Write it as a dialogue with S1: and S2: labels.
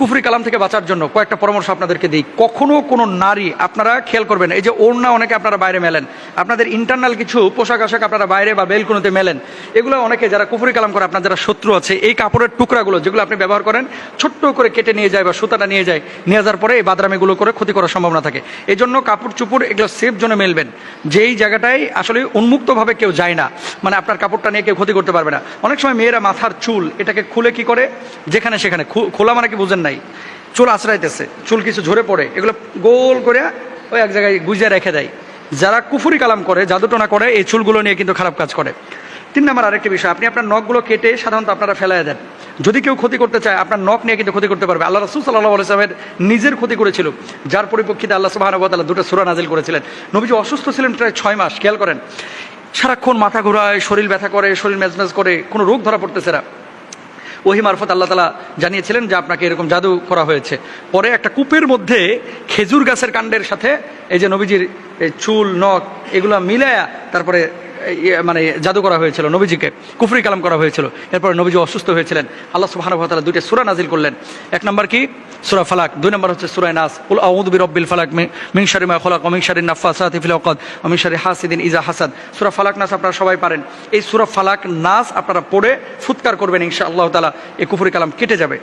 S1: কুফরি কালাম থেকে বাঁচার জন্য কয়েকটা পরামর্শ আপনাদেরকে দিই। কখনো কোনো নারী, আপনারা খেয়াল করবেন, এই যে ওড়না অনেকে আপনারা বাইরে মেলেন, আপনাদের ইন্টারনাল কিছু পোশাক আশাক আপনারা বাইরে বা বেলকুনিতে মেলেন, এগুলো অনেকে যারা কুফরি কালাম করে, আপনার যারা শত্রু আছে, এই কাপড়ের টুকরাগুলো যেগুলো আপনি ব্যবহার করেন ছোট্ট করে কেটে নিয়ে যায় বা সুতাটা নিয়ে যায়, নিয়ে যাওয়ার পরে এই বাদরামিগুলো করে ক্ষতি করার সম্ভাবনা থাকে। এই জন্য কাপড় চুপড় এগুলো সেফ জোনে মেলবেন, যেই জায়গাটায় আসলে উন্মুক্তভাবে কেউ যায় না, মানে আপনার কাপড়টা নিয়ে কেউ ক্ষতি করতে পারবে না। অনেক সময় মেয়েরা মাথার চুল এটাকে খুলে কি করে, যেখানে সেখানে খোলা, মানে কি বুঝেন নাই, চুল আশ্রাইতেছে, চুল কিছু ঝরে পড়ে, এগুলো গোল করে ওই এক জায়গায় গুজিয়ে রেখে দেয়। যারা কুফরি কালাম করে, জাদুটোনা করে, এই চুলগুলো নিয়ে কিন্তু খারাপ কাজ করে। 3 নম্বর আরেকটি বিষয়, আপনি আপনার নখগুলো কেটে সাধারণত আপনারা ফেলাই দেন। যদি কেউ ক্ষতি করতে চায়, আপনার নখ নিয়ে কিন্তু ক্ষতি করতে পারবে। আল্লাহ রাসূল সাল্লাল্লাহু আলাইহি ওয়াসাল্লামের নিজের ক্ষতি করেছিল, যার পরিপ্রেক্ষিতে আল্লাহ সুবহানাহু ওয়া তাআলা 2টা সূরা নাজিল করেছিলেন। নবীজি অসুস্থ ছিলেন প্রায় 6 মাস। খেয়াল করেন, সারাক্ষণ মাথা ঘোরায়, শরীর ব্যথা করে, শরীর মেজমেজ করে, কোনো রোগ ধরা পড়তেছে না। ওহী মারফত আল্লাহ তাআলা জানিয়েছিলেন যে আপনাকে এরকম জাদু করা হয়েছে। পরে একটা কূপের মধ্যে খেজুর গাছের কাণ্ডের সাথে এই যে নবীজির চুল নখ এগুলো মিলায়া তারপরে মানে জাদু করা হয়েছিল, নবীজিকে কুফরি কালাম করা হয়েছিল। এরপরে নবীজি অসুস্থ হয়েছিলেন, আল্লাহ সুবহানাহু ওয়া তাআলা 2টা সূরা নাজিল করলেন। 1 নম্বর কি, সূরা ফালাক, 2 নম্বর হচ্ছে সূরা নাস, কুল আউযু বিরাব্বিল ফালাক মিন শাররি মা খালাক ওয়া মিন শাররিন নাফাসাতি ফিল উকাদ ওয়া মিন শাররি হাসিদিন ইযা হাসাদ। সূরা ফালাক নাস আপনারা সবাই পারেন। এই সূরা ফালাক নাস আপনারা পড়ে ফুৎকার করবেন, ইনশাআল্লাহ তাআলা এই কুফরি কালাম কেটে যাবে।